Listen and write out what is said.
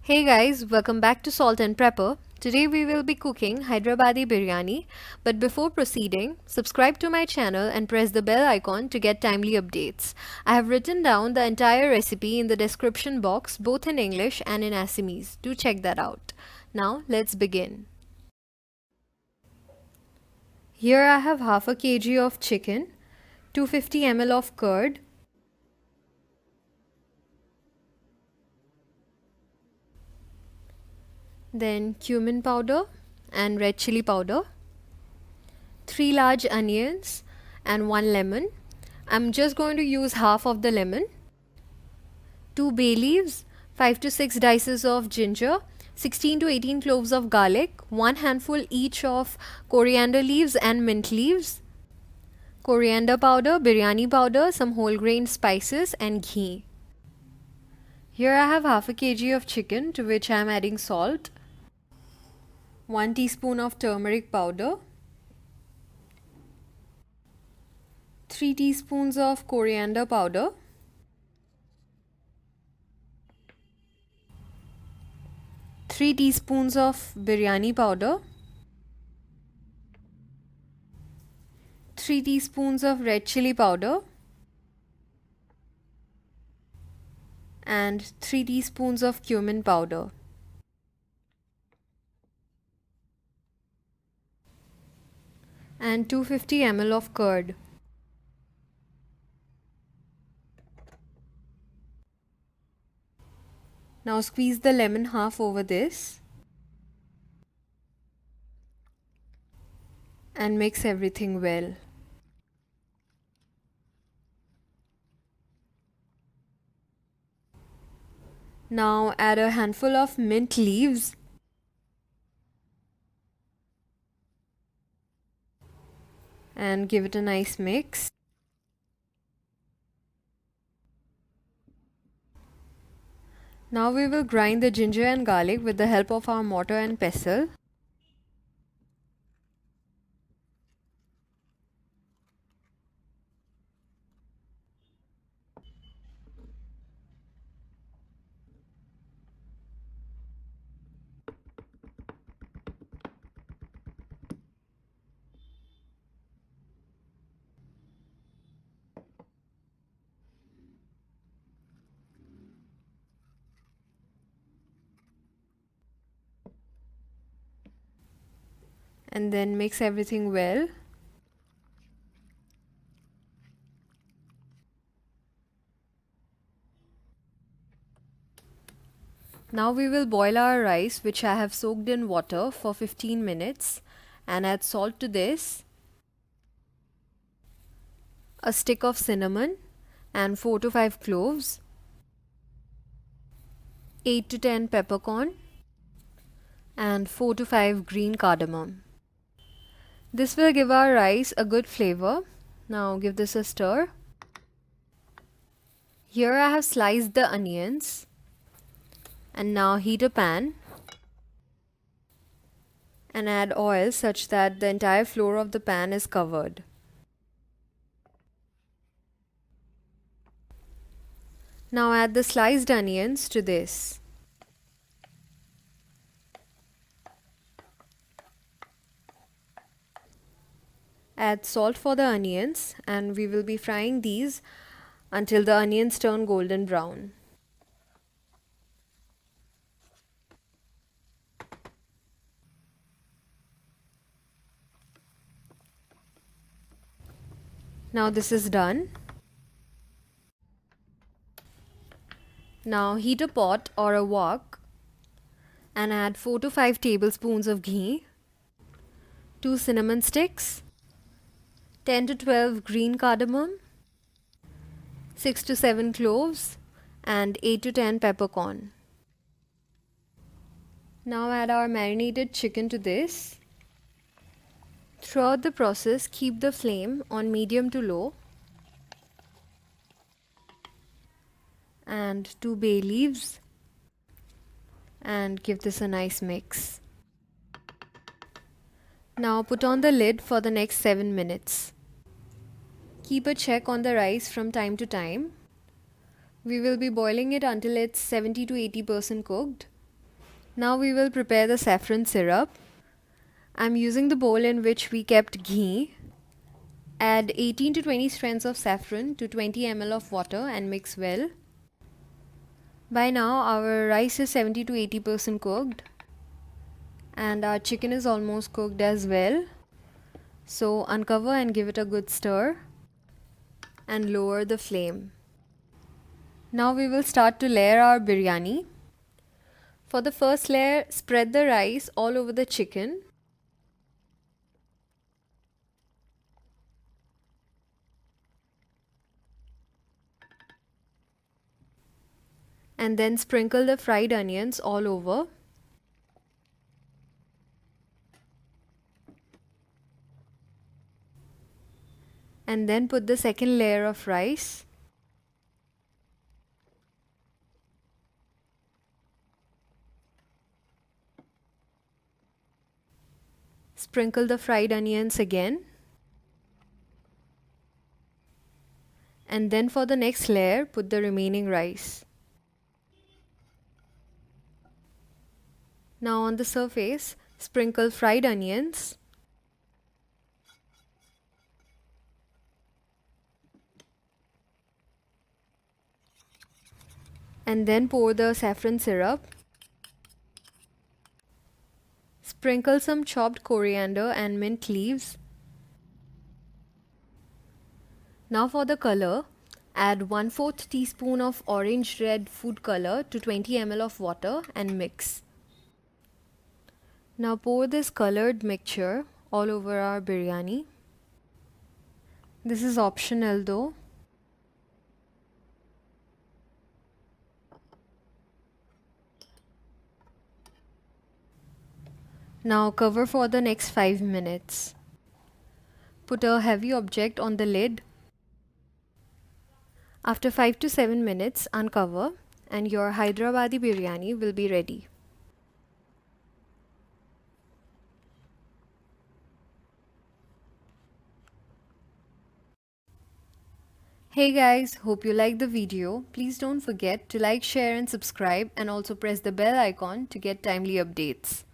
Hey guys, welcome back to Salt and Prepper. Today we will be cooking Hyderabadi Biryani, but before proceeding, subscribe to my channel and press the bell icon to get timely updates. I have written down the entire recipe in the description box both in English and in Assamese. Do check that out. Now let's begin. Here I have half a kg of chicken, 250 ml of curd, then cumin powder and red chilli powder, 3 large onions and 1 lemon. I'm just going to use half of the lemon, 2 bay leaves, 5 to 6 dices of ginger, 16 to 18 cloves of garlic, 1 handful each of coriander leaves and mint leaves, coriander powder, biryani powder, some whole grain spices and ghee. Here I have half a kg of chicken to which I am adding salt, 1 teaspoon of turmeric powder, 3 teaspoons of coriander powder, 3 teaspoons of biryani powder, 3 teaspoons of red chilli powder, and 3 teaspoons of cumin powder. And 250 ml of curd. Now squeeze the lemon half over this and mix everything well. Now add a handful of mint leaves and give it a nice mix. Now we will grind the ginger and garlic with the help of our mortar and pestle. And then mix everything well. Now we will boil our rice, which I have soaked in water for 15 minutes, and add salt to this, a stick of cinnamon and 4 to 5 cloves, 8 to 10 peppercorn and 4 to 5 green cardamom. This will give our rice a good flavor. Now give this a stir. Here I have sliced the onions, and now heat a pan and add oil such that the entire floor of the pan is covered. Now add the sliced onions to this. Add salt for the onions, and we will be frying these until the onions turn golden brown. Now this is done. Now heat a pot or a wok and add 4 to 5 tablespoons of ghee, 2 cinnamon sticks, 10 to 12 green cardamom, 6 to 7 cloves and 8 to 10 peppercorn. Now add our marinated chicken to this. Throughout the process, keep the flame on medium to low and 2 bay leaves and give this a nice mix. Now put on the lid for the next 7 minutes. Keep a check on the rice from time to time. We will be boiling it until it's 70 to 80% cooked. Now we will prepare the saffron syrup. I'm using the bowl in which we kept ghee. Add 18 to 20 strands of saffron to 20 ml of water and mix well. By now our rice is 70 to 80% cooked and our chicken is almost cooked as well. So uncover and give it a good stir and lower the flame. Now we will start to layer our biryani. For the first layer, spread the rice all over the chicken. And then sprinkle the fried onions all over. And then put the second layer of rice. Sprinkle the fried onions again. And then for the next layer, put the remaining rice. Now on the surface, sprinkle fried onions. And then pour the saffron syrup. Sprinkle some chopped coriander and mint leaves. Now for the color, add 1/4 teaspoon of orange red food color to 20 ml of water and mix. Now pour this colored mixture all over our biryani. This is optional though. Now cover for the next 5 minutes. Put a heavy object on the lid. After 5 to 7 minutes, uncover and your Hyderabadi biryani will be ready. Hey guys, hope you liked the video. Please don't forget to like, share and subscribe and also press the bell icon to get timely updates.